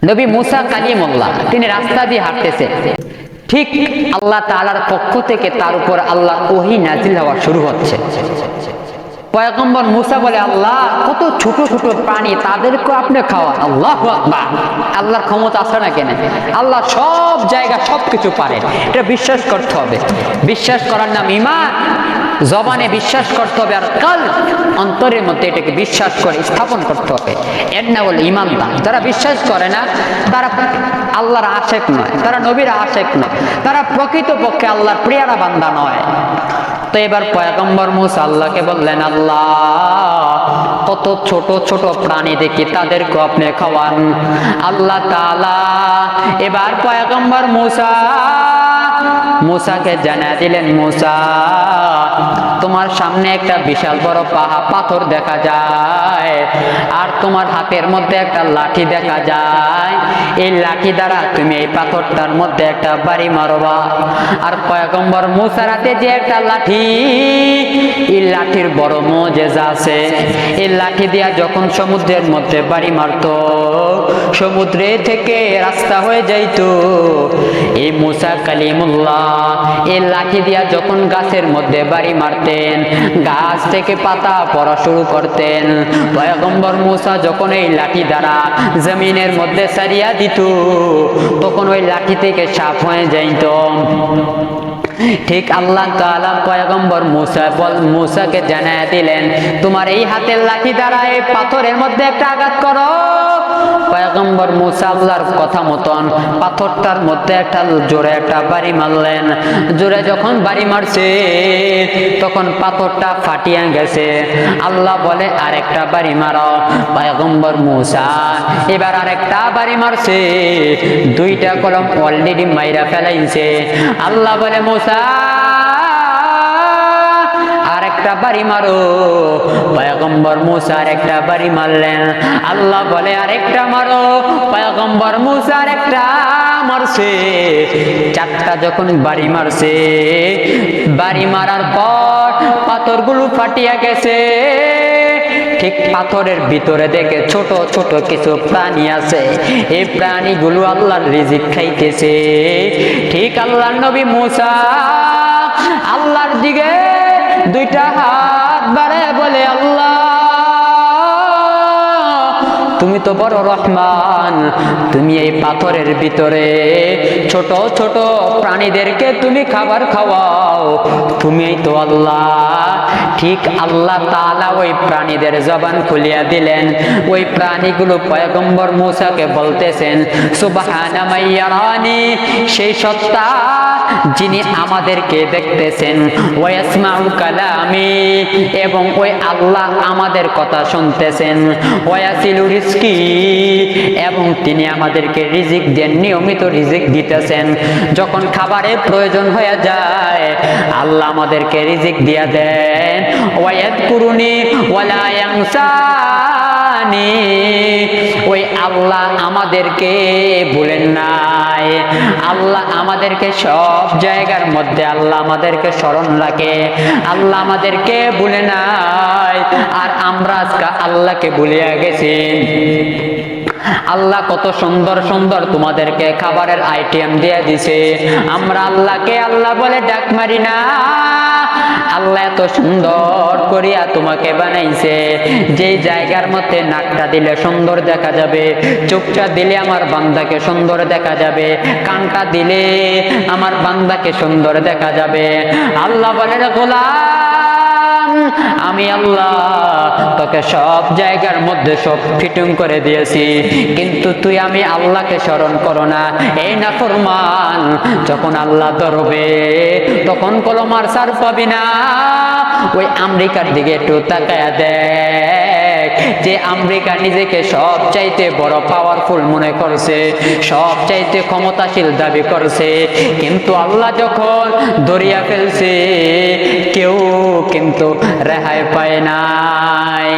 নবী মুসা কালিমুল্লাহ তিনি রাস্তা দিয়ে হাঁটতেছে, ঠিক আল্লাহ তাআলার পক্ষ থেকে তার উপর আল্লাহ ওহী নাজিল হওয়া শুরু হচ্ছে। পয়গম্বর মুসা বলে, আল্লাহ কত ছোট ছোট প্রাণী, তাদেরকে আপনি খাওয়ান। আল্লাহু আকবার। আল্লাহর ক্ষমতা আছে না কেন? আল্লাহ সব জায়গা সবকিছু পারেন, এটা বিশ্বাস করতে হবে। বিশ্বাস করার নাম ঈমান। জবানে বিশ্বাস করতে হবে, আর কাল অন্তরের মধ্যে এটাকে বিশ্বাস করে স্থাপন করতে হবে। এর নাম হলো ঈমানদার। যারা বিশ্বাস করে না তারা আল্লাহর আশেক নয়, তারা নবীর আশেক নয়, তারা প্রকৃতপক্ষে আল্লাহর প্রিয়ারা বান্দা নয়। তো এবার পয়গম্বর মুসা আল্লাহকে বললেন, আল্লাহ কত ছোট ছোট প্রাণী দেখি, তাদেরকে আপনি খাওয়ান। আল্লাহ তাআলা এবার পয়গম্বর মুসাকে জানা দিলেন, মুসা তোমার সামনে একটা বিশাল বড় পাথর দেখা যায়, আর তোমার হাতের মধ্যে একটা লাঠি দেখা যায়। এই লাঠি দ্বারা তুমি এই পাথরটার মধ্যে একটা বাড়ি মারবা। আর পয়গম্বর মুসার হাতে যে একটা লাঠি, এই লাঠির বড় মুজিজা আছে। এই লাঠি দিয়া যখন সমুদ্রের মধ্যে বাড়ি মারতো, সমুদ্রে থেকে রাস্তা হয়ে যাইতো। এই মুসা কালিমুল্লাহ এই লাঠি দিয়া যখন গাছের মধ্যে বাড়ি মারতেন, গাছ থেকে পাতা পড়া শুরু করতেন। পয়গম্বর মুসা যখন এই লাঠি দ্বারা জমিনের মধ্যে সারিয়া দিত, তখন ওই লাঠি থেকে সাপ হয়ে যাইত। ঠিক আল্লাহ তাআলা পয়গম্বর মুসাকে জানায়া দিলেন, তোমার এই হাতের লাঠি দ্বারা এই পাথরের মধ্যে একটা আঘাত করো। পয়গম্বর মুসা আল্লাহর কথা মতন পাথরটার মধ্যে একটা জোরে একটা বাড়ি মারলেন। জোরে যখন বাড়ি মারছে, তখন পাথরটা ফাটিয়া গেছে। আল্লাহ বলে, আরেকটা বাড়ি মারো। পয়গম্বর মুসা এবার আরেকটা বাড়ি মারছে, দুইটা কলম অলরেডি মাইরা ফেলাইছে। আল্লাহ বলে, মুসা আরেকটা বাড়ি মারো। পয়গম্বর মুসা আরেকটা বাড়ি মারলেন। আল্লাহ বলে, আরেকটা মারো। পয়গম্বর মুসা আরেকটা মারছে। চারটা যখন বাড়ি মারছে, বাড়ি মারার পর পাথরগুলো ফাটিয়া গেছে। ঠিক পাথরের ভিতরে দেখে ছোট ছোট কিছু প্রাণী আছে। এই প্রাণীগুলো আল্লাহর রিজিক খাইতেছে। ঠিক আল্লাহর নবী মুসা আল্লাহর দিকে দুইটা হাত বাড়ায় বলে, আল্লাহ তুমি তো বড় রহমান, তুমি এই পাথরের ভিতরে ছোট ছোট প্রাণীদেরকে তুমি খাবার খাওয়াও, তুমি তো আল্লাহ। ঠিক আল্লাহ তাআলা ওই প্রাণীদের জবান খুলিয়া দিলেন। ওই প্রাণীগুলো পয়গম্বর মুসাকে বলতেছেন, সুবহানা মাইয়ারানি, সেই সত্তা যিনি আমাদেরকে দেখতেছেন, ওয়াসমাউ কালামি, এবং ওই আল্লাহ আমাদের কথা শুনতেছেন, ওয়াসিলু রিজকি, এবং তিনি আমাদেরকে রিজিক দেন, নিয়মিত রিজিক দিতেছেন। যখন খাবারের প্রয়োজন হয়ে যায়, আল্লাহ আমাদেরকে রিজিক দিয়া দেন। ওয়ায়াদকুরুনি ওয়ালা ইয়ানসানি, ওই আল্লাহ আমাদেরকে ভুলেন নাই। আল্লাহ আমাদেরকে সব জায়গার মধ্যে আল্লাহ আমাদেরকে স্মরণ রাখে। আল্লাহ আমাদেরকে ভুলে নাই, আর আমরা আজকে আল্লাহকে ভুলিয়া গেছি। আল্লাহ কত সুন্দর সুন্দর তোমাদেরকে খাবারের আইটেম দিয়ে দিছে, আমরা আল্লাহকে আল্লাহ বলে ডাক মারি না। আল্লাহ এত সুন্দর করিয়া তোমাকে বানাইছে, যে জায়গার মধ্যে নাকটা দিলে সুন্দর দেখা যাবে, চোখটা দিলে আমার বান্দাকে সুন্দর দেখা যাবে, কানটা দিলে আমার বান্দাকে সুন্দর দেখা যাবে। আল্লাহ বলে, গোলাম আমি আল্লাহ তোকে সব জায়গার মধ্যে সব ফিটিং করে দিয়েছি, কিন্তু তুই আমি আল্লাহকে স্মরণ করো না। এই নাফরমান যখন আল্লাহ ধরবে, তখন কলমার সার পাবি না। ওই আমেরিকার দিকে একটু তাকায়া দেখ, যে আমেরিকা নিজেকে সব চাইতে বড় পাওয়ারফুল মনে করছে, সব চাইতে ক্ষমতাশীল দাবি করছে, কিন্তু আল্লাহ যখন ধরিয়া ফেলছে, কেউ কিন্তু রেহাই পায় নাই।